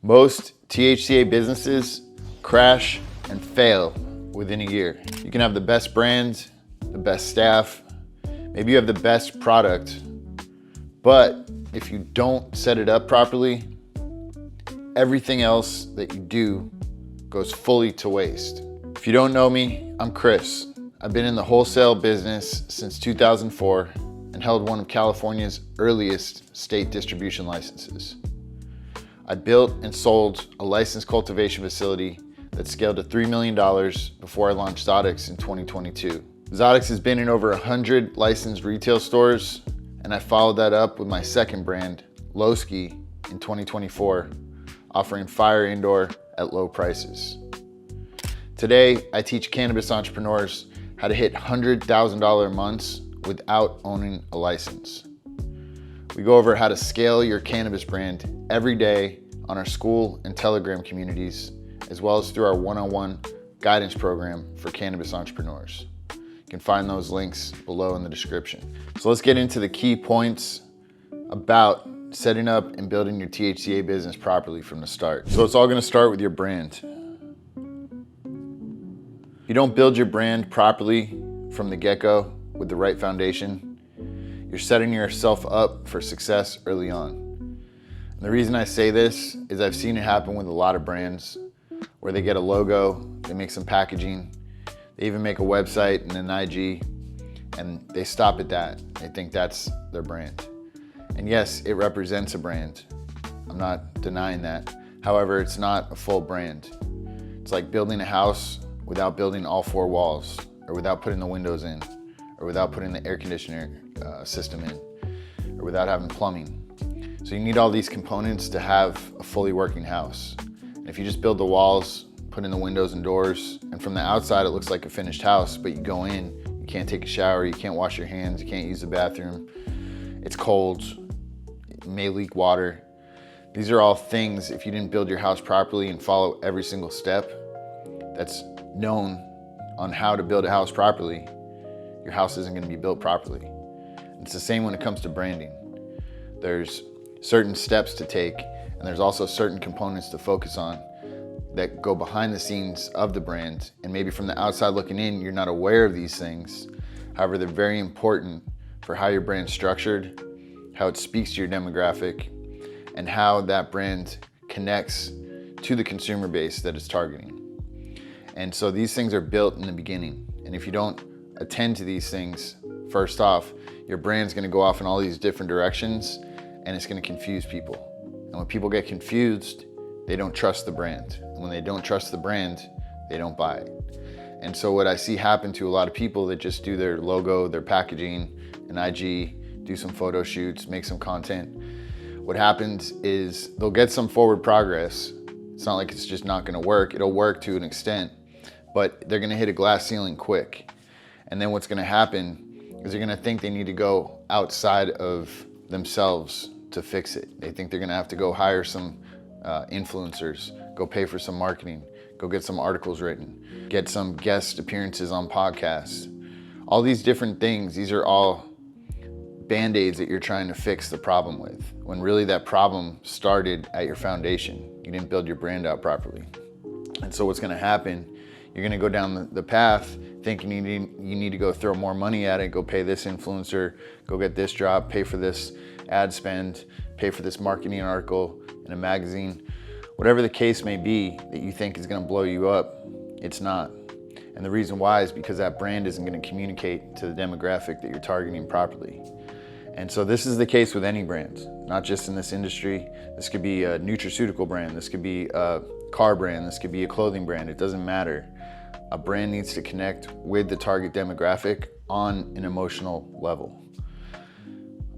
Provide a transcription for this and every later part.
Most THCA businesses crash and fail within a year. You can have the best brand, the best staff, maybe you have the best product, but if you don't set it up properly, everything else that you do goes fully to waste. If you don't know me, I'm Chris. I've been in the wholesale business since 2004 and held one of California's earliest state distribution licenses. I built and sold a licensed cultivation facility that scaled to $3 million before I launched Zodix in 2022. Zodix has been in over 100 licensed retail stores, and I followed that up with my second brand, Lowski, in 2024, offering fire indoor at low prices. Today, I teach cannabis entrepreneurs how to hit $100,000 months without owning a license. We go over how to scale your cannabis brand every day on our school and Telegram communities, as well as through our one-on-one guidance program for cannabis entrepreneurs. You can find those links below in the description. So let's get into the key points about setting up and building your THCA business properly from the start. So it's all gonna start with your brand. If you don't build your brand properly from the get-go with the right foundation, you're setting yourself up for success early on. And the reason I say this is I've seen it happen with a lot of brands where they get a logo, they make some packaging, they even make a website and an IG, and they stop at that. They think that's their brand. And yes, it represents a brand. I'm not denying that. However, it's not a full brand. It's like building a house without building all four walls, or without putting the windows in, or without putting the air conditioner system in, or without having plumbing. So you need all these components to have a fully working house. And if you just build the walls, put in the windows and doors, and from the outside it looks like a finished house, but you go in, you can't take a shower, you can't wash your hands, you can't use the bathroom, it's cold, it may leak water. These are all things, if you didn't build your house properly and follow every single step that's known on how to build a house properly, your house isn't gonna be built properly. It's the same when it comes to branding. There's certain steps to take, and there's also certain components to focus on that go behind the scenes of the brand. And maybe from the outside looking in, you're not aware of these things. However, they're very important for how your brand's structured, how it speaks to your demographic, and how that brand connects to the consumer base that it's targeting. And so these things are built in the beginning. And if you don't attend to these things, first off, your brand's gonna go off in all these different directions and it's gonna confuse people. And when people get confused, they don't trust the brand. And when they don't trust the brand, they don't buy it. And so what I see happen to a lot of people that just do their logo, their packaging, an IG, do some photo shoots, make some content, what happens is they'll get some forward progress. It's not like it's just not gonna work. It'll work to an extent, but they're gonna hit a glass ceiling quick. And then what's gonna happen is they're gonna think they need to go outside of themselves to fix it. They think they're gonna have to go hire some influencers, go pay for some marketing, go get some articles written, get some guest appearances on podcasts. All these different things, these are all Band-Aids that you're trying to fix the problem with, when really that problem started at your foundation. You didn't build your brand out properly. And so what's gonna happen, you're gonna go down the path thinking you need to go throw more money at it, go pay this influencer, go get this job, pay for this ad spend, pay for this marketing article in a magazine. Whatever the case may be that you think is gonna blow you up, it's not. And the reason why is because that brand isn't gonna communicate to the demographic that you're targeting properly. And so this is the case with any brand, not just in this industry. This could be a nutraceutical brand, this could be a car brand, this could be a clothing brand, it doesn't matter. A brand needs to connect with the target demographic on an emotional level.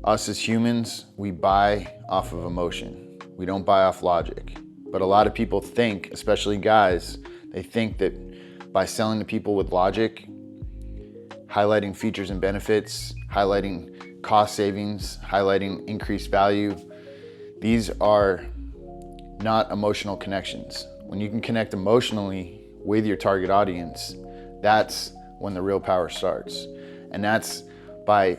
Us as humans, we buy off of emotion. We don't buy off logic. But a lot of people think, especially guys, they think that by selling to people with logic, highlighting features and benefits, highlighting cost savings, highlighting increased value, these are not emotional connections. When you can connect emotionally with your target audience, that's when the real power starts. And that's by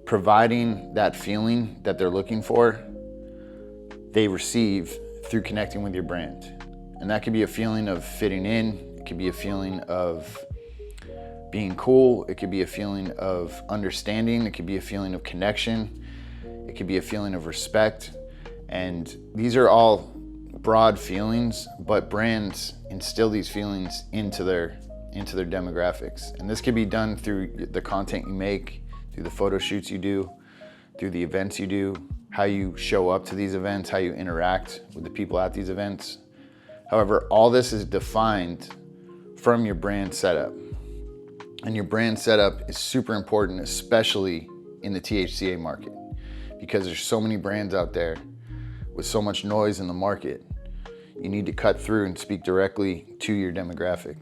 providing that feeling that they're looking for, they receive through connecting with your brand. And that could be a feeling of fitting in. It could be a feeling of being cool. It could be a feeling of understanding. It could be a feeling of connection. It could be a feeling of respect. And these are all broad feelings, but brands instill these feelings into their demographics. And this could be done through the content you make, through the photo shoots you do, through the events you do, how you show up to these events, how you interact with the people at these events. However, all this is defined from your brand setup. And your brand setup is super important, especially in the THCA market, because there's so many brands out there with so much noise in the market. You need to cut through and speak directly to your demographic.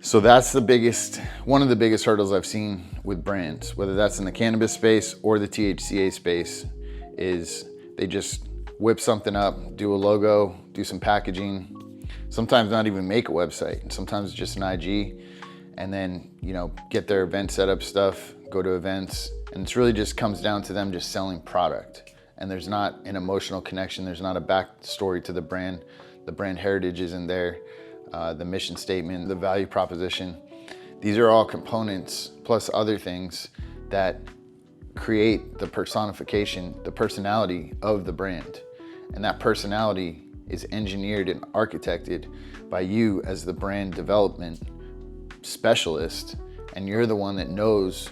So that's one of the biggest hurdles I've seen with brands, whether that's in the cannabis space or the THCA space, is they just whip something up, do a logo, do some packaging, sometimes not even make a website. Sometimes it's just an IG, and then, get their event setup stuff, go to events, and it's really just comes down to them just selling product. And there's not an emotional connection. There's not a backstory to the brand. The brand heritage isn't there. The mission statement, the value proposition. These are all components plus other things that create the personification, the personality of the brand. And that personality is engineered and architected by you as the brand development specialist. And you're the one that knows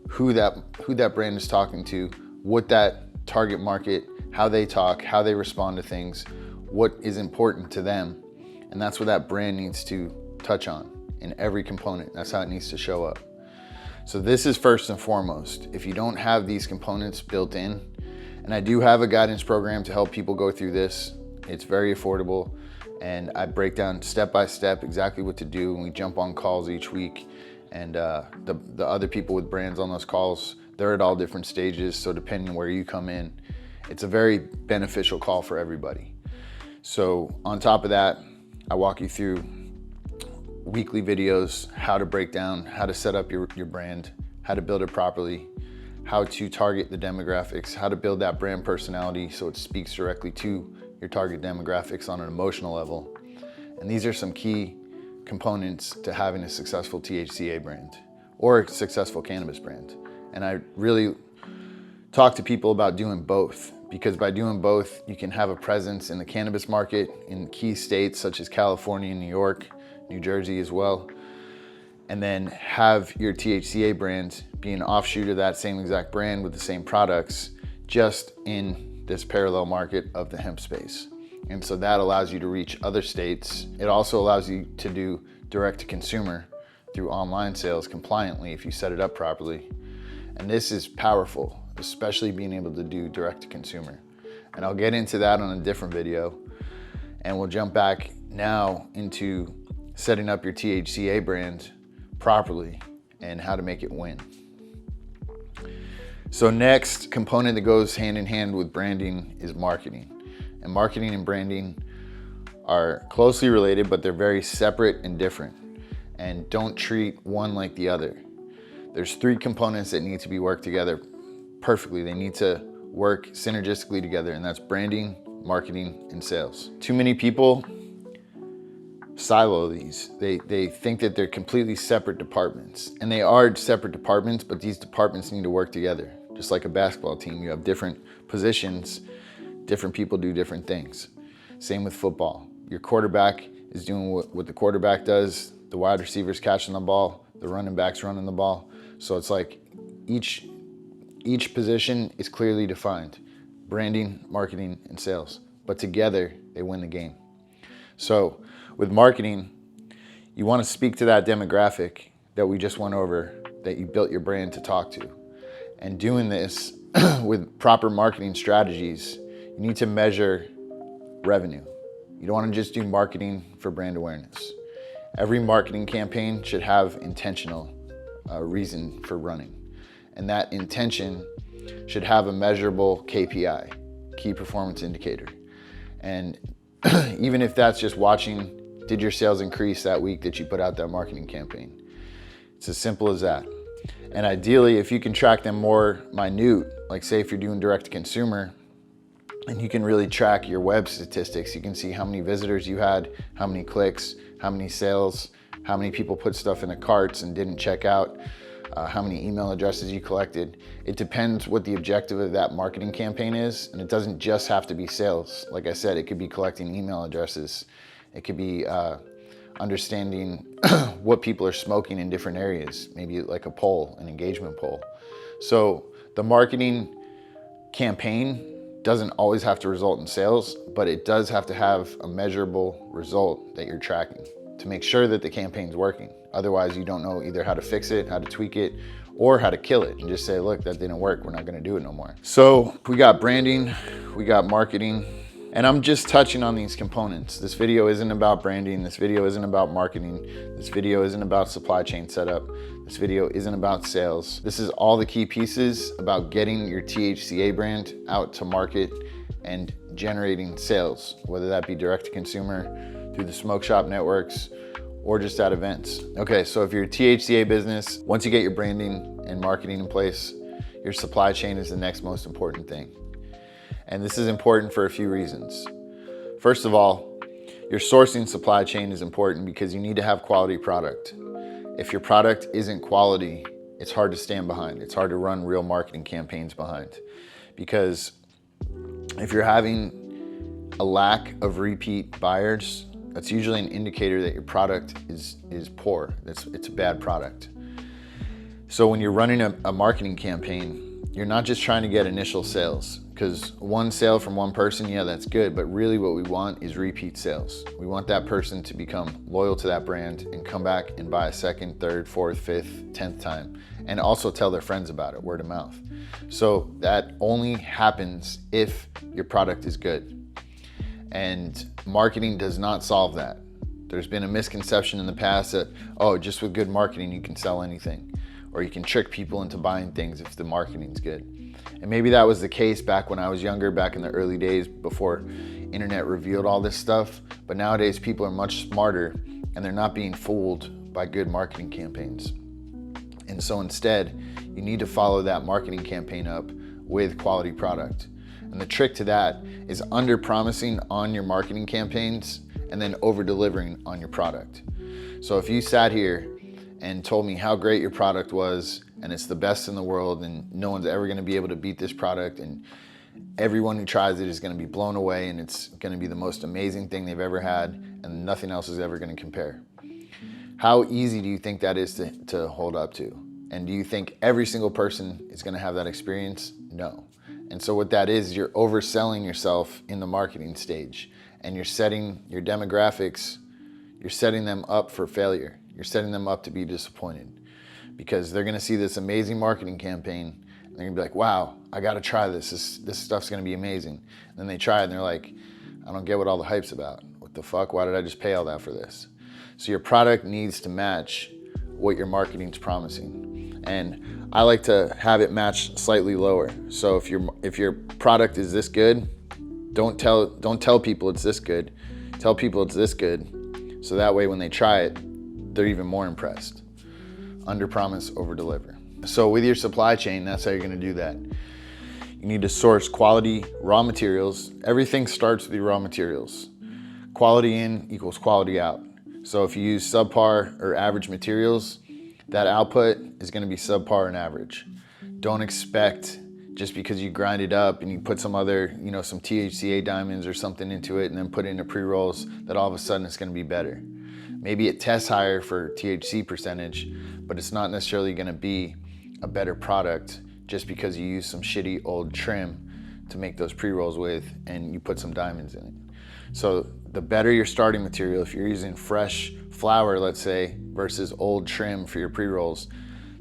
who that brand is talking to, what that target market, how they talk, how they respond to things, what is important to them. And that's what that brand needs to touch on in every component. That's how it needs to show up. So this is first and foremost. If you don't have these components built in, and I do have a guidance program to help people go through this. It's very affordable, and I break down step by step exactly what to do, and we jump on calls each week. And the other people with brands on those calls, they're at all different stages, so depending on where you come in, it's a very beneficial call for everybody. So on top of that, I walk you through weekly videos, how to break down, how to set up your brand, how to build it properly, how to target the demographics, how to build that brand personality so it speaks directly to your target demographics on an emotional level. And these are some key components to having a successful THCA brand or a successful cannabis brand. And I really talk to people about doing both, because by doing both, you can have a presence in the cannabis market in key states such as California, New York, New Jersey as well, and then have your THCA brand be an offshoot of that same exact brand with the same products, just in this parallel market of the hemp space. And so that allows you to reach other states. It also allows you to do direct to consumer through online sales compliantly if you set it up properly. And this is powerful, especially being able to do direct to consumer. And I'll get into that on a different video. And we'll jump back now into setting up your THCA brand properly and how to make it win. So next component that goes hand in hand with branding is marketing. And marketing and branding are closely related, but they're very separate and different. And don't treat one like the other. There's three components that need to be worked together perfectly. They need to work synergistically together, and that's branding, marketing, and sales. Too many people silo these. They think that they're completely separate departments, and they are separate departments, but these departments need to work together. Just like a basketball team, you have different positions, different people do different things. Same with football. Your quarterback is doing what the quarterback does, the wide receiver's catching the ball, the running back's running the ball. So it's like each position is clearly defined, branding, marketing, and sales, but together they win the game. So with marketing, you want to speak to that demographic that we just went over, that you built your brand to talk to. And doing this with proper marketing strategies, you need to measure revenue. You don't want to just do marketing for brand awareness. Every marketing campaign should have intentional reason for running. And that intention should have a measurable KPI, key performance indicator. And even if that's just watching, did your sales increase that week that you put out that marketing campaign? It's as simple as that. And ideally, if you can track them more minute, like say if you're doing direct to consumer And you can really track your web statistics. You can see how many visitors you had, how many clicks, how many sales, how many people put stuff in the carts and didn't check out, how many email addresses you collected. It depends what the objective of that marketing campaign is, and it doesn't just have to be sales. Like I said, it could be collecting email addresses. It could be understanding what people are smoking in different areas, maybe like a poll, an engagement poll. So the marketing campaign doesn't always have to result in sales, but it does have to have a measurable result that you're tracking to make sure that the campaign's working. Otherwise, you don't know either how to fix it, how to tweak it, or how to kill it and just say, look, that didn't work, we're not gonna do it no more. So we got branding, we got marketing, and I'm just touching on these components. This video isn't about branding, this video isn't about marketing, this video isn't about supply chain setup, this video isn't about sales. This is all the key pieces about getting your THCA brand out to market and generating sales, whether that be direct to consumer, through the smoke shop networks, or just at events. Okay, so if you're a THCA business, once you get your branding and marketing in place, your supply chain is the next most important thing. And this is important for a few reasons. First of all, your sourcing supply chain is important because you need to have quality product. If your product isn't quality, it's hard to stand behind. It's hard to run real marketing campaigns behind. Because if you're having a lack of repeat buyers, that's usually an indicator that your product is poor. It's a bad product. So when you're running a marketing campaign, you're not just trying to get initial sales, because one sale from one person, yeah, that's good, but really what we want is repeat sales. We want that person to become loyal to that brand and come back and buy a second, third, fourth, fifth, 10th time, and also tell their friends about it, word of mouth. So that only happens if your product is good. And marketing does not solve that. There's been a misconception in the past that, oh, just with good marketing, you can sell anything, or you can trick people into buying things if the marketing's good. And maybe that was the case back when I was younger, back in the early days before internet revealed all this stuff. But nowadays people are much smarter and they're not being fooled by good marketing campaigns. And so instead, you need to follow that marketing campaign up with quality product. And the trick to that is under promising on your marketing campaigns and then over delivering on your product. So if you sat here and told me how great your product was and it's the best in the world and no one's ever gonna be able to beat this product and everyone who tries it is gonna be blown away and it's gonna be the most amazing thing they've ever had and nothing else is ever gonna compare. How easy do you think that is to hold up to? And do you think every single person is gonna have that experience? No. And so what that is, you're overselling yourself in the marketing stage and you're setting your demographics, you're setting them up for failure. You're setting them up to be disappointed because they're gonna see this amazing marketing campaign and they're gonna be like, wow, I gotta try this. This stuff's gonna be amazing. And then they try it and they're like, I don't get what all the hype's about. What the fuck, why did I just pay all that for this? So your product needs to match what your marketing's promising. And I like to have it match slightly lower. So if your product is this good, don't tell people it's this good. Tell people it's this good. So that way when they try it, they're even more impressed. Under promise, over deliver. So with your supply chain, that's how you're gonna do that. You need to source quality raw materials. Everything starts with your raw materials. Quality in equals quality out. So if you use subpar or average materials, that output is gonna be subpar and average. Don't expect, just because you grind it up and you put some other, some THCA diamonds or something into it and then put it into pre-rolls, that all of a sudden it's gonna be better. Maybe it tests higher for THC percentage, but it's not necessarily gonna be a better product just because you use some shitty old trim to make those pre-rolls with and you put some diamonds in it. So the better your starting material, if you're using fresh flower, let's say, versus old trim for your pre-rolls,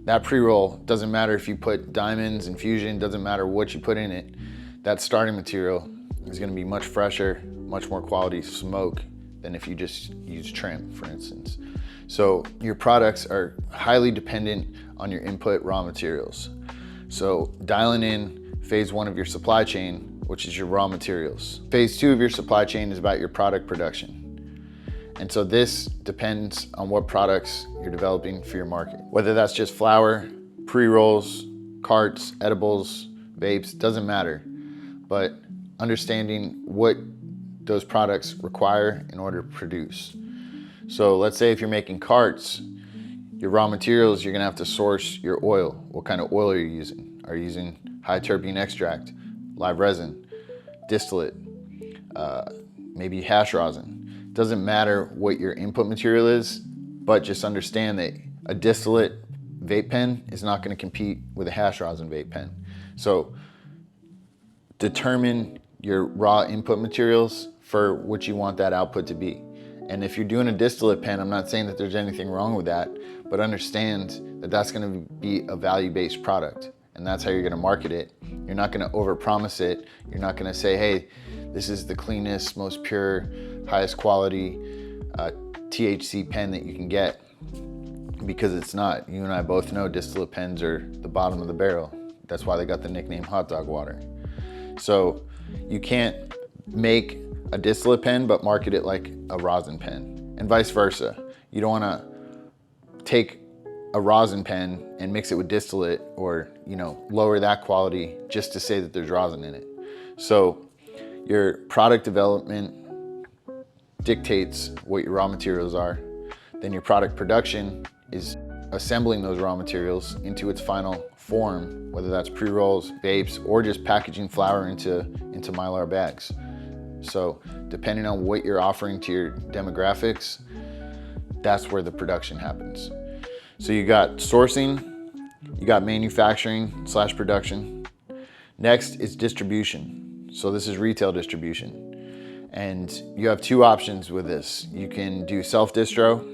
that pre-roll, doesn't matter if you put diamonds, infusion, doesn't matter what you put in it, that starting material is gonna be much fresher, much more quality smoke than if you just use trim, for instance. So your products are highly dependent on your input raw materials. So dialing in phase 1 of your supply chain, which is your raw materials. Phase 2 of your supply chain is about your product production. And so this depends on what products you're developing for your market. Whether that's just flower, pre-rolls, carts, edibles, vapes, doesn't matter. But understanding what those products require in order to produce. So let's say if you're making carts, your raw materials, you're gonna have to source your oil. What kind of oil are you using? Are you using high terpene extract, live resin, distillate, maybe hash rosin? Doesn't matter what your input material is, but just understand that a distillate vape pen is not gonna compete with a hash rosin vape pen. So determine your raw input materials for what you want that output to be. And if you're doing a distillate pen, I'm not saying that there's anything wrong with that, but understand that that's gonna be a value-based product, and that's how you're gonna market it. You're not gonna overpromise it. You're not gonna say, hey, this is the cleanest, most pure, highest quality THC pen that you can get, because it's not. You and I both know distillate pens are the bottom of the barrel. That's why they got the nickname hot dog water. So you can't make a distillate pen but market it like a rosin pen, and vice versa. You don't want to take a rosin pen and mix it with distillate, or lower that quality just to say that there's rosin in it. So your product development dictates what your raw materials are. Then your product production is assembling those raw materials into its final form, whether that's pre-rolls, vapes, or just packaging flower into Mylar bags. So depending on what you're offering to your demographics, that's where the production happens. So you got sourcing, you got manufacturing/production. Next is distribution. So this is retail distribution. And you have two options with this. You can do self-distro,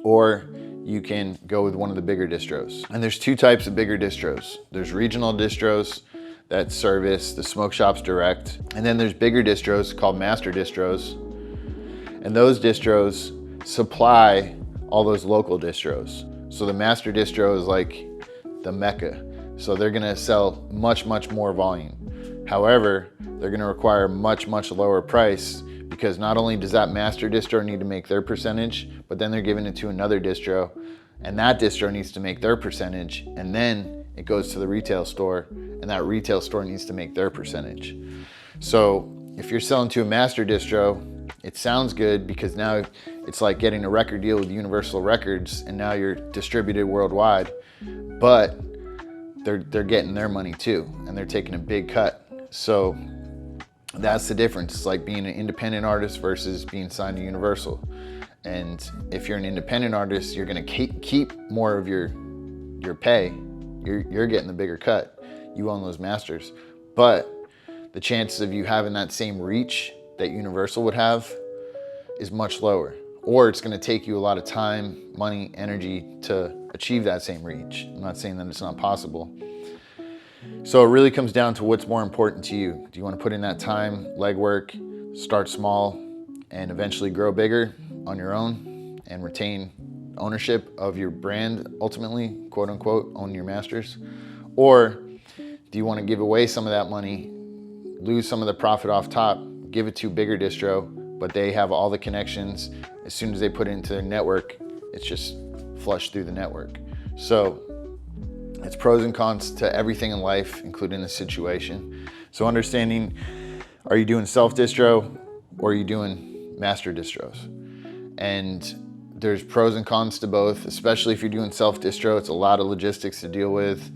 or you can go with one of the bigger distros. And there's two types of bigger distros. There's regional distros that service the smoke shops direct. And then there's bigger distros called master distros. And those distros supply all those local distros. So the master distro is like the mecca. So they're gonna sell much, much more volume. However, they're gonna require much, much lower price, because not only does that master distro need to make their percentage, but then they're giving it to another distro, and that distro needs to make their percentage, and then it goes to the retail store, and that retail store needs to make their percentage. So if you're selling to a master distro, it sounds good because now it's like getting a record deal with Universal Records, and now you're distributed worldwide, but they're getting their money too, and they're taking a big cut. So that's the difference. It's like being an independent artist versus being signed to Universal. And if you're an independent artist, you're gonna keep more of your pay. You're getting the bigger cut. You own those masters. But the chances of you having that same reach that Universal would have is much lower. Or it's gonna take you a lot of time, money, energy to achieve that same reach. I'm not saying that it's not possible. So it really comes down to what's more important to you. Do you want to put in that time, legwork, start small, and eventually grow bigger on your own and retain ownership of your brand, ultimately, quote unquote, own your masters? Or do you want to give away some of that money, lose some of the profit off top, give it to a bigger distro, but they have all the connections? As soon as they put it into their network, it's just flushed through the network. So it's pros and cons to everything in life, including the situation. So understanding, are you doing self-distro or are you doing master distros? And there's pros and cons to both, especially if you're doing self-distro. It's a lot of logistics to deal with,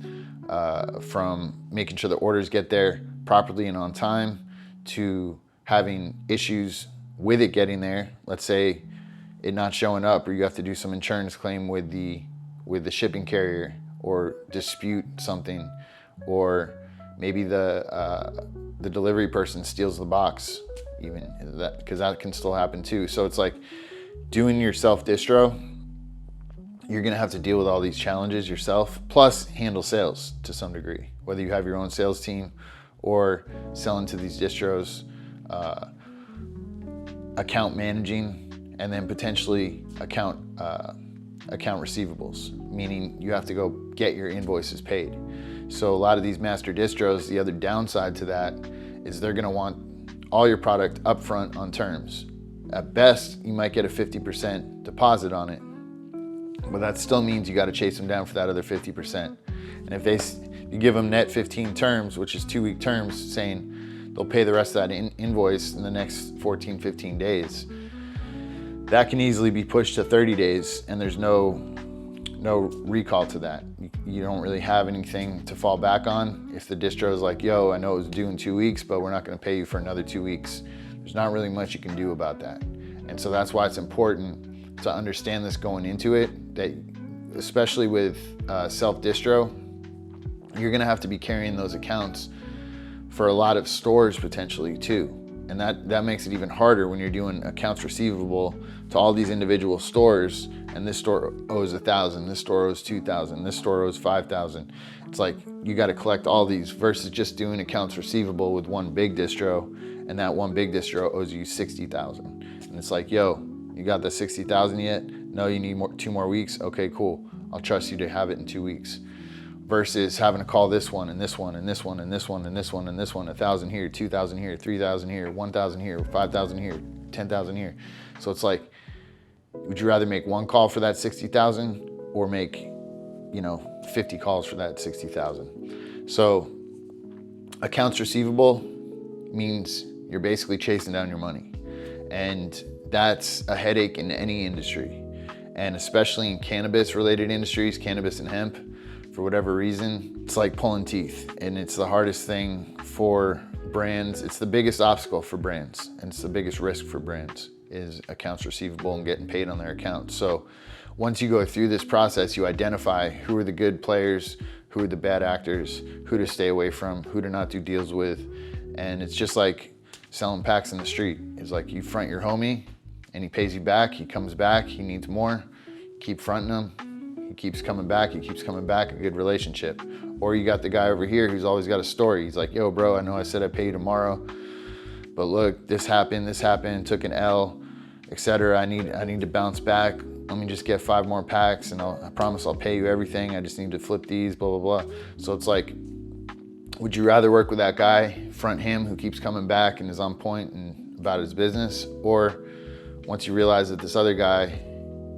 from making sure the orders get there properly and on time, to having issues with it getting there. Let's say it not showing up, or you have to do some insurance claim with the shipping carrier, or dispute something, or maybe the delivery person steals the box, even that, because that can still happen too. So it's like doing your self-distro, you're gonna have to deal with all these challenges yourself, plus handle sales to some degree, whether you have your own sales team or selling to these distros, account managing, and then potentially account receivables, meaning you have to go get your invoices paid. So a lot of these master distros, the other downside to that is they're gonna want all your product upfront on terms. At best, you might get a 50% deposit on it, but that still means you gotta chase them down for that other 50%. And if you give them net 15 terms, which is 2-week terms, saying they'll pay the rest of that invoice in the next 14, 15 days. That can easily be pushed to 30 days, and there's no recall to that. You don't really have anything to fall back on. If the distro is like, yo, I know it was due in 2 weeks, but we're not gonna pay you for another 2 weeks, there's not really much you can do about that. And so that's why it's important to understand this going into it, that especially with self-distro, you're gonna have to be carrying those accounts for a lot of stores potentially too. And that makes it even harder when you're doing accounts receivable to all these individual stores, and this store owes 1,000, this store owes 2,000, this store owes 5,000. It's like you got to collect all these versus just doing accounts receivable with one big distro, and that one big distro owes you 60,000. And it's like, yo, you got the 60,000 yet? No, you need 2 more weeks? Okay, cool. I'll trust you to have it in 2 weeks. Versus having to call this one and this one and this one and this one and this one and this one, 1,000 here, 2,000 here, 3,000 here, 1,000 here, 5,000 here, 10,000 here. So it's like, would you rather make one call for that 60,000 or make, 50 calls for that 60,000? So accounts receivable means you're basically chasing down your money. And that's a headache in any industry. And especially in cannabis related industries, cannabis and hemp, for whatever reason, it's like pulling teeth, and it's the hardest thing for brands. It's the biggest obstacle for brands, and it's the biggest risk for brands is accounts receivable and getting paid on their accounts. So once you go through this process, you identify who are the good players, who are the bad actors, who to stay away from, who to not do deals with. And it's just like selling packs in the street. It's like you front your homie and he pays you back, he comes back, he needs more, keep fronting him. He keeps coming back, a good relationship. Or you got the guy over here who's always got a story. He's like, yo, bro, I know I said I'd pay you tomorrow, but look, this happened, took an L, etc. I need to bounce back. Let me just get 5 more packs and I promise I'll pay you everything. I just need to flip these, blah, blah, blah. So it's like, would you rather work with that guy, front him who keeps coming back and is on point and about his business? Or once you realize that this other guy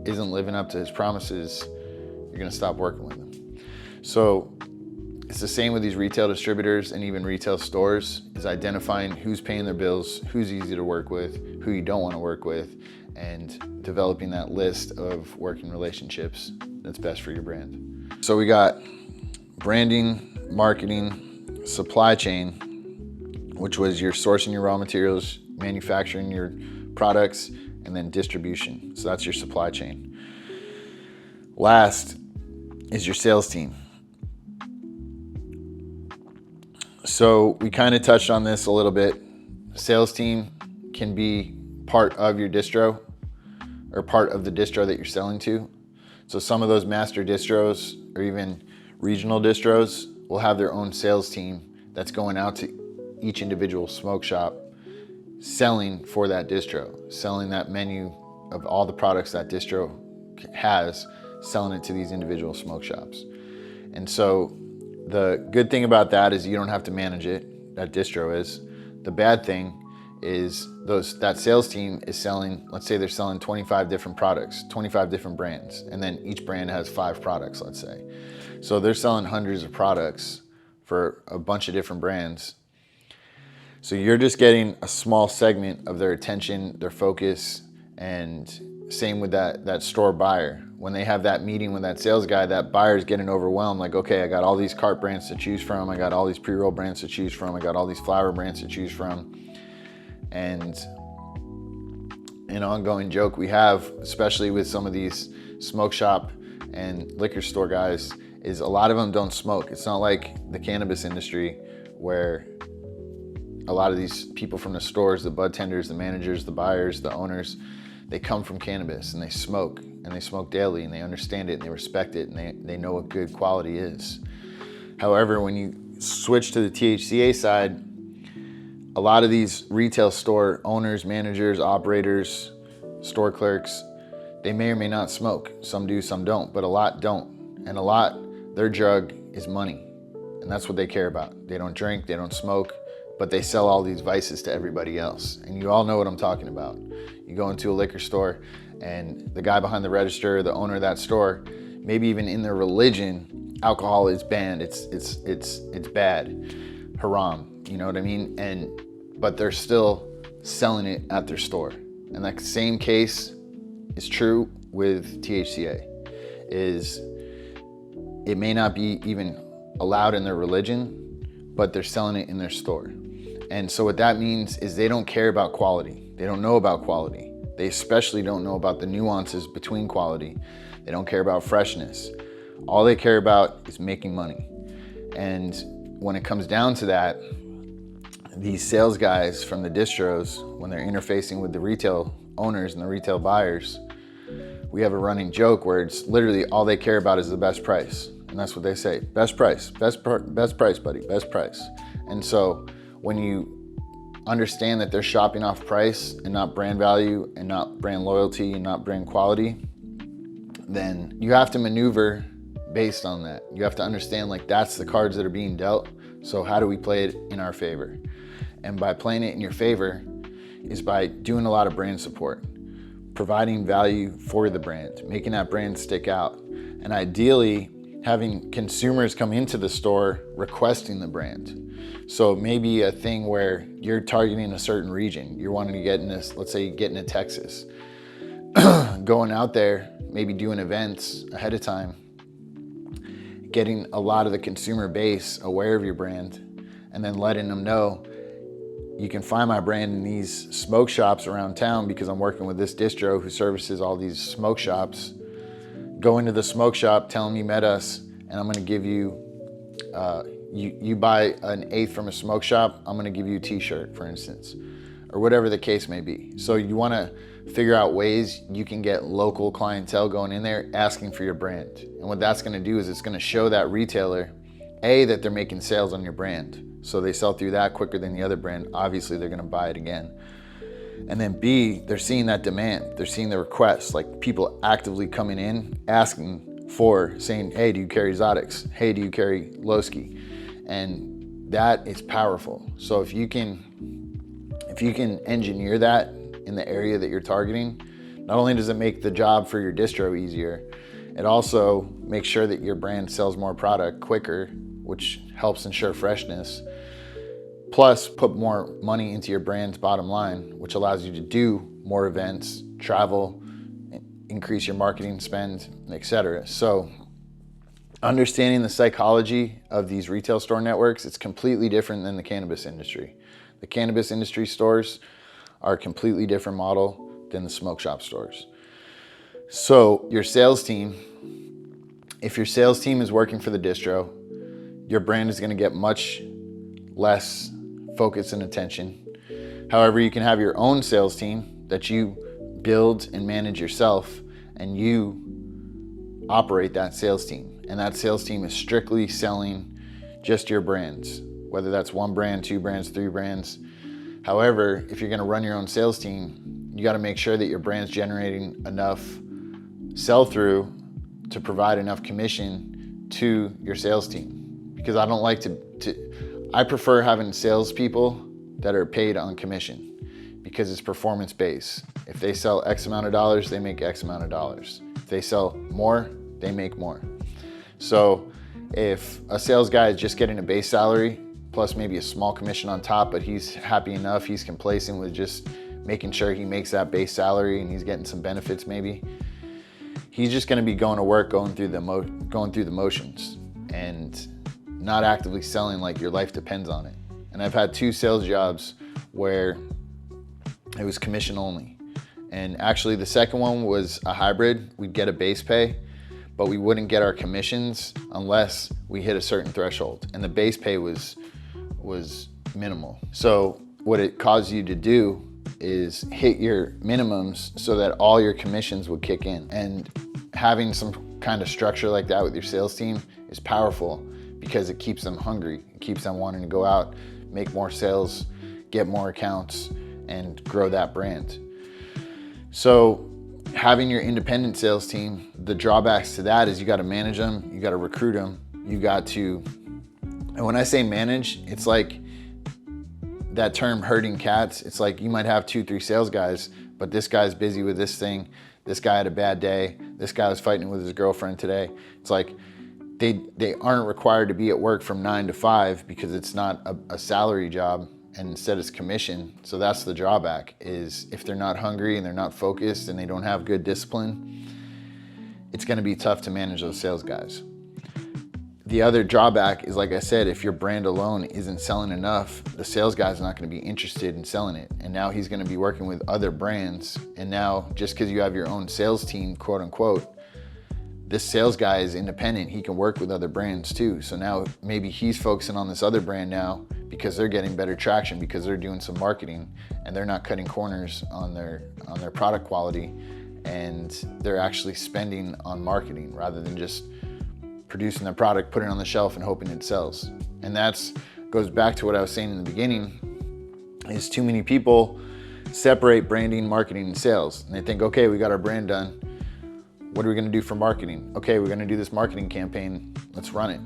isn't living up to his promises, you're gonna stop working with them. So it's the same with these retail distributors and even retail stores, is identifying who's paying their bills, who's easy to work with, who you don't wanna work with, and developing that list of working relationships that's best for your brand. So we got branding, marketing, supply chain, which was your sourcing your raw materials, manufacturing your products, and then distribution. So that's your supply chain. Last is your sales team. So we kind of touched on this a little bit. Sales team can be part of your distro or part of the distro that you're selling to. So some of those master distros or even regional distros will have their own sales team that's going out to each individual smoke shop, selling for that distro, selling that menu of all the products that distro has, selling it to these individual smoke shops. And so the good thing about that is you don't have to manage it, that distro is. The bad thing is that sales team is selling, let's say they're selling 25 different products, 25 different brands, and then each brand has 5 products, let's say. So they're selling hundreds of products for a bunch of different brands. So you're just getting a small segment of their attention, their focus, and same with that store buyer. When they have that meeting with that sales guy, that buyer's getting overwhelmed. Like, okay, I got all these cart brands to choose from. I got all these pre-roll brands to choose from. I got all these flower brands to choose from. And an ongoing joke we have, especially with some of these smoke shop and liquor store guys, is a lot of them don't smoke. It's not like the cannabis industry where a lot of these people from the stores, the bud tenders, the managers, the buyers, the owners, they come from cannabis and they smoke daily and they understand it and they respect it and they know what good quality is. However, when you switch to the THCA side, a lot of these retail store owners, managers, operators, store clerks, they may or may not smoke. Some do, some don't, but a lot don't. And a lot, their drug is money. And that's what they care about. They don't drink, they don't smoke, but they sell all these vices to everybody else. And you all know what I'm talking about. You go into a liquor store and the guy behind the register, the owner of that store, maybe even in their religion, alcohol is banned, it's bad, haram. you know what I mean? But they're still selling it at their store. And that same case is true with THCA. Is it may not be even allowed in their religion, but they're selling it in their store. And so what that means is they don't care about quality. They don't know about quality. They especially don't know about the nuances between quality. They don't care about freshness. All they care about is making money. And when it comes down to that, these sales guys from the distros, when they're interfacing with the retail owners and the retail buyers, we have a running joke where it's literally all they care about is the best price. And that's what they say, best price, best price, buddy, best price. And so when you understand that they're shopping off price and not brand value and not brand loyalty and not brand quality, then you have to maneuver based on that. You have to understand, like, that's the cards that are being dealt. So how do we play it in our favor? And by playing it in your favor is by doing a lot of brand support, providing value for the brand, making that brand stick out, and ideally having consumers come into the store requesting the brand. So maybe a thing where you're targeting a certain region. You're wanting to get in this, let's say you get into Texas. Going out there, maybe doing events ahead of time, getting a lot of the consumer base aware of your brand, and then letting them know, you can find my brand in these smoke shops around town because I'm working with this distro who services all these smoke shops. Go into the smoke shop, tell them you met us, and I'm gonna give you, you buy an eighth from a smoke shop, I'm gonna give you a t-shirt, for instance, or whatever the case may be. So you wanna figure out ways you can get local clientele going in there asking for your brand. And what that's gonna do is it's gonna show that retailer, A, that they're making sales on your brand. So they sell through that quicker than the other brand. Obviously they're gonna buy it again. And then B, they're seeing that demand. They're seeing the requests, like people actively coming in, asking for, saying, hey, do you carry Zodix? Hey, do you carry Lowski? And that is powerful. So if you can engineer that in the area that you're targeting, not only does it make the job for your distro easier, it also makes sure that your brand sells more product quicker, which helps ensure freshness. Plus, put more money into your brand's bottom line, which allows you to do more events, travel, increase your marketing spend, etc. So understanding the psychology of these retail store networks, it's completely different than the cannabis industry. The cannabis industry stores are a completely different model than the smoke shop stores. So your sales team, if your sales team is working for the distro, your brand is gonna get much less focus and attention. However, you can have your own sales team that you build and manage yourself, and you operate that sales team. And that sales team is strictly selling just your brands, whether that's one brand, two brands, three brands. However, if you're gonna run your own sales team, you gotta make sure that your brand's generating enough sell-through to provide enough commission to your sales team. Because I don't like I prefer having salespeople that are paid on commission because it's performance-based. If they sell X amount of dollars, they make X amount of dollars. If they sell more, they make more. So if a sales guy is just getting a base salary plus maybe a small commission on top, but he's happy enough, he's complacent with just making sure he makes that base salary and he's getting some benefits maybe, he's just gonna be going to work, going through the motions and not actively selling like your life depends on it. And I've had 2 sales jobs where it was commission only. And actually the second one was a hybrid. We'd get a base pay, but we wouldn't get our commissions unless we hit a certain threshold. And the base pay was minimal. So what it caused you to do is hit your minimums so that all your commissions would kick in. And having some kind of structure like that with your sales team is powerful because it keeps them hungry. It keeps them wanting to go out, make more sales, get more accounts, and grow that brand. So having your independent sales team, the drawbacks to that is you gotta manage them, you gotta recruit them, and when I say manage, it's like that term herding cats. It's like you might have 2, 3 sales guys, but this guy's busy with this thing, this guy had a bad day, this guy was fighting with his girlfriend today. It's like they aren't required to be at work from 9 to 5 because it's not a salary job, and instead it's commission. So that's the drawback, is if they're not hungry and they're not focused and they don't have good discipline, it's going to be tough to manage those sales guys. The other drawback is, like I said, if your brand alone isn't selling enough, the sales guy's not going to be interested in selling it. And now he's going to be working with other brands. And now, just because you have your own sales team, quote unquote, this sales guy is independent. He can work with other brands too. So now maybe he's focusing on this other brand now because they're getting better traction, because they're doing some marketing and they're not cutting corners on their product quality, and they're actually spending on marketing rather than just producing the product, putting it on the shelf and hoping it sells. And that's goes back to what I was saying in the beginning, is too many people separate branding, marketing, and sales. And they think, okay, we got our brand done. What are we gonna do for marketing? Okay, we're gonna do this marketing campaign. Let's run it.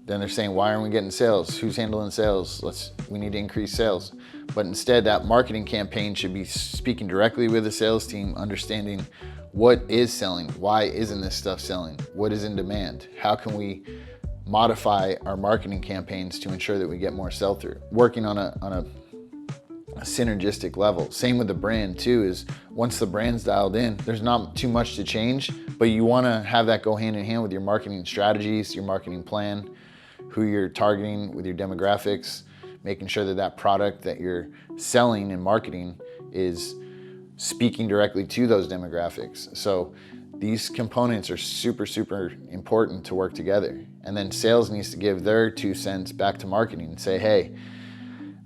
Then they're saying, why aren't we getting sales? Who's handling sales? We need to increase sales. But instead, that marketing campaign should be speaking directly with the sales team, understanding what is selling, why isn't this stuff selling, what is in demand, how can we modify our marketing campaigns to ensure that we get more sell-through. Working on a synergistic level. Same with the brand too, is once the brand's dialed in, there's not too much to change, but you wanna have that go hand in hand with your marketing strategies, your marketing plan, who you're targeting with your demographics, making sure that that product that you're selling and marketing is speaking directly to those demographics. So these components are super, super important to work together. And then sales needs to give their 2 cents back to marketing and say, hey,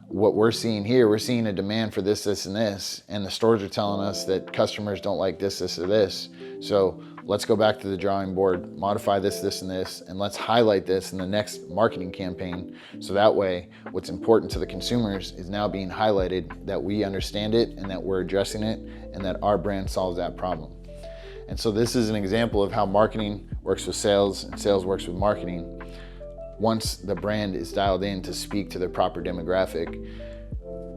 what we're seeing here, we're seeing a demand for this, this, and this. And the stores are telling us that customers don't like this, this, or this. So let's go back to the drawing board, modify this, this, and this, and let's highlight this in the next marketing campaign. So that way, what's important to the consumers is now being highlighted, that we understand it and that we're addressing it and that our brand solves that problem. And so this is an example of how marketing works with sales and sales works with marketing. Once the brand is dialed in to speak to the proper demographic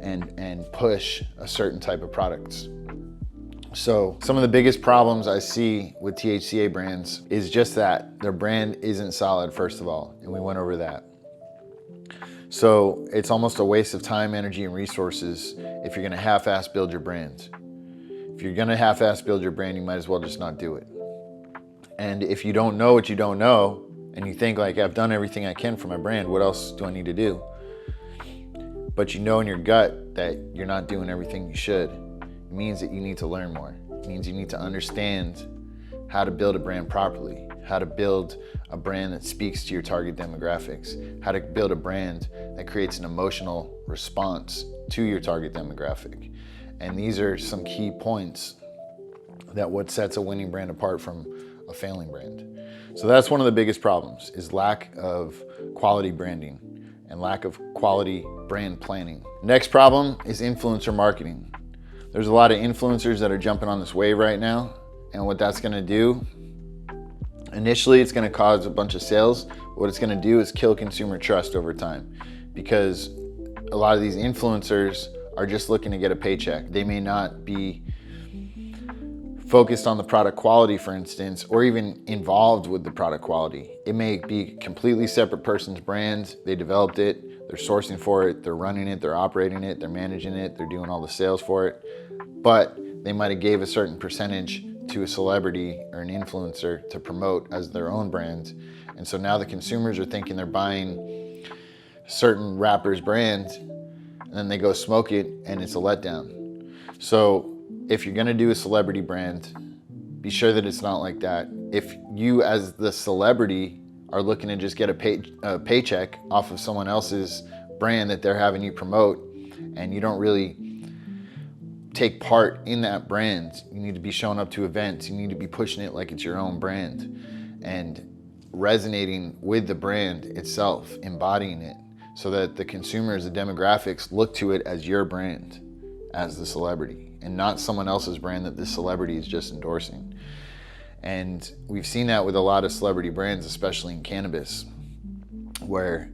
and push a certain type of products. So some of the biggest problems I see with THCA brands is just that their brand isn't solid, first of all, and we went over that. So it's almost a waste of time, energy, and resources if you're gonna half-ass build your brand. If you're gonna half-ass build your brand, you might as well just not do it. And if you don't know what you don't know, and you think like, I've done everything I can for my brand, what else do I need to do? But you know in your gut that you're not doing everything you should. It means that you need to learn more. It means you need to understand how to build a brand properly, how to build a brand that speaks to your target demographics, how to build a brand that creates an emotional response to your target demographic. And these are some key points that what sets a winning brand apart from a failing brand. So that's one of the biggest problems, is lack of quality branding and lack of quality brand planning. Next problem is influencer marketing. There's a lot of influencers that are jumping on this wave right now, and what that's gonna do, initially it's gonna cause a bunch of sales. What it's gonna do is kill consumer trust over time, because a lot of these influencers are just looking to get a paycheck. They may not be focused on the product quality, for instance, or even involved with the product quality. It may be a completely separate person's brand. They developed it, they're sourcing for it, they're running it, they're operating it, they're managing it, they're doing all the sales for it, but they might have gave a certain percentage to a celebrity or an influencer to promote as their own brand. And so now the consumers are thinking they're buying certain rapper's brand, and then they go smoke it and it's a letdown. So if you're gonna do a celebrity brand, be sure that it's not like that. If you as the celebrity are looking to just get a paycheck off of someone else's brand that they're having you promote, and you don't really take part in that brand, you need to be showing up to events, you need to be pushing it like it's your own brand and resonating with the brand itself, embodying it, so that the consumers, the demographics look to it as your brand, as the celebrity, and not someone else's brand that this celebrity is just endorsing. And we've seen that with a lot of celebrity brands, especially in cannabis, where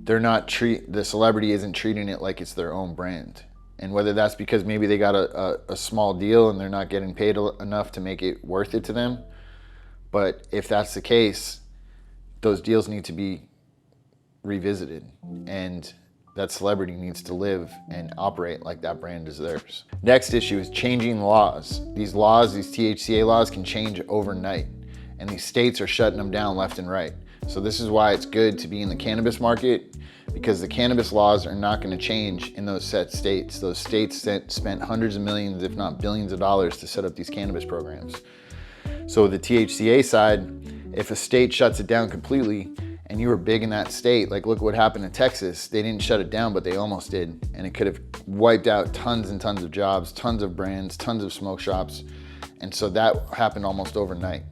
the celebrity isn't treating it like it's their own brand. And whether that's because maybe they got a small deal and they're not getting paid enough to make it worth it to them. But if that's the case, those deals need to be revisited, and that celebrity needs to live and operate like that brand is theirs. Next issue is changing laws. These THCA laws can change overnight, and these states are shutting them down left and right. So this is why it's good to be in the cannabis market, because the cannabis laws are not going to change in those set states. Those states that spent hundreds of millions, if not billions of dollars to set up these cannabis programs. So the THCA side, if a state shuts it down completely, and you were big in that state, like look what happened in Texas. They didn't shut it down, but they almost did. And it could have wiped out tons and tons of jobs, tons of brands, tons of smoke shops. And so that happened almost overnight.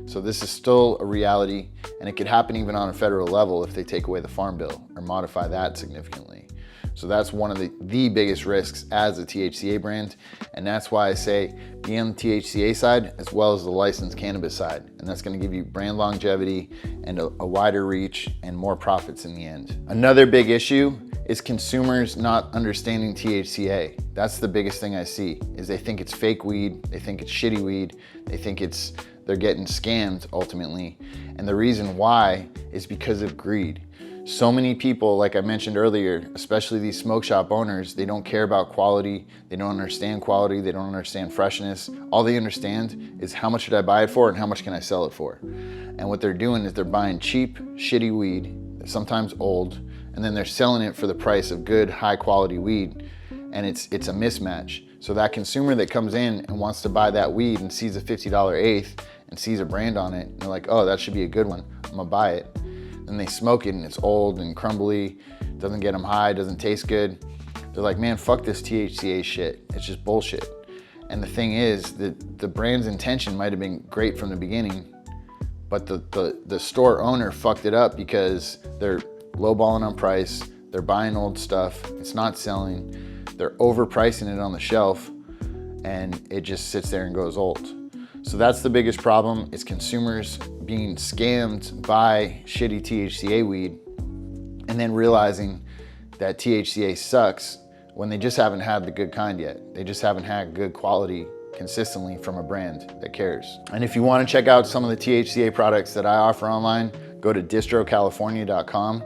So this is still a reality, and it could happen even on a federal level if they take away the Farm Bill or modify that significantly. So that's one of the biggest risks as a THCA brand. And that's why I say be on the THCA side as well as the licensed cannabis side. And that's gonna give you brand longevity and a wider reach and more profits in the end. Another big issue is consumers not understanding THCA. That's the biggest thing I see, is they think it's fake weed, they think it's shitty weed, they think they're getting scammed ultimately. And the reason why is because of greed. So many people, like I mentioned earlier, especially these smoke shop owners, they don't care about quality, they don't understand quality, they don't understand freshness. All they understand is how much should I buy it for and how much can I sell it for? And what they're doing is they're buying cheap, shitty weed, sometimes old, and then they're selling it for the price of good, high quality weed. And it's a mismatch. So that consumer that comes in and wants to buy that weed and sees a $50 eighth and sees a brand on it, and they're like, oh, that should be a good one, I'm gonna buy it. And they smoke it and it's old and crumbly, doesn't get them high, doesn't taste good. They're like, man, fuck this THCA shit. It's just bullshit. And the thing is that the brand's intention might've been great from the beginning, but the store owner fucked it up because they're lowballing on price, they're buying old stuff, it's not selling, they're overpricing it on the shelf, and it just sits there and goes old. So that's the biggest problem, is consumers being scammed by shitty THCA weed and then realizing that THCA sucks when they just haven't had the good kind yet. They just haven't had good quality consistently from a brand that cares. And if you want to check out some of the THCA products that I offer online, go to distrocalifornia.com,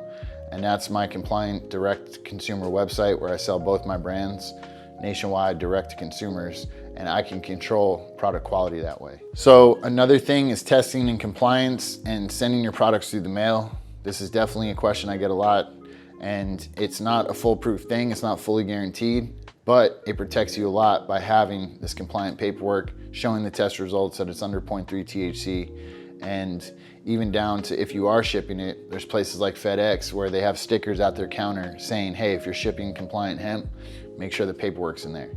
and that's my compliant direct consumer website where I sell both my brands nationwide direct to consumers, and I can control product quality that way. So another thing is testing and compliance and sending your products through the mail. This is definitely a question I get a lot, and it's not a foolproof thing, it's not fully guaranteed, but it protects you a lot by having this compliant paperwork, showing the test results that it's under 0.3 THC, and even down to if you are shipping it, there's places like FedEx where they have stickers at their counter saying, hey, if you're shipping compliant hemp, make sure the paperwork's in there.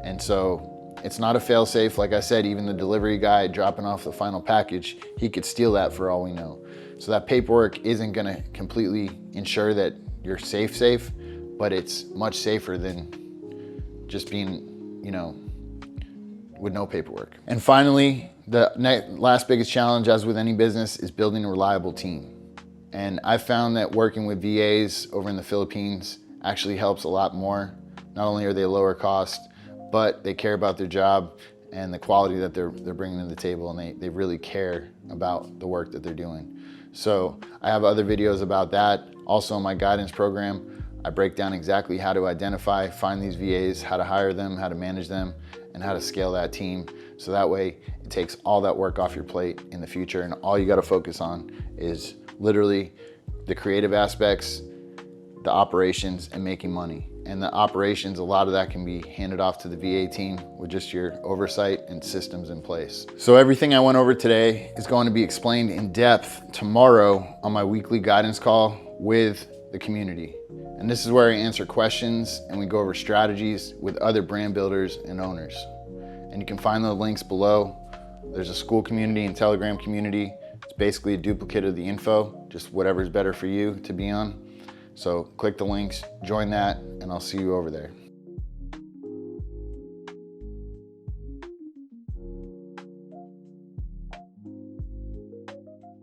And so it's not a fail-safe. Like I said, even the delivery guy dropping off the final package, he could steal that for all we know. So that paperwork isn't gonna completely ensure that you're safe, but it's much safer than just being, with no paperwork. And finally, the last biggest challenge, as with any business, is building a reliable team. And I found that working with VAs over in the Philippines actually helps a lot more. Not only are they lower cost, but they care about their job and the quality that they're bringing to the table, and they really care about the work that they're doing. So I have other videos about that. Also in my guidance program, I break down exactly how to identify, find these VAs, how to hire them, how to manage them, and how to scale that team. So that way it takes all that work off your plate in the future, and all you gotta focus on is literally the creative aspects, the operations, and making money. And the operations, a lot of that can be handed off to the VA team with just your oversight and systems in place. So everything I went over today is going to be explained in depth tomorrow on my weekly guidance call with the community. And this is where I answer questions and we go over strategies with other brand builders and owners. And you can find the links below. There's a school community and Telegram community. It's basically a duplicate of the info, just whatever's better for you to be on. So click the links, join that, and I'll see you over there.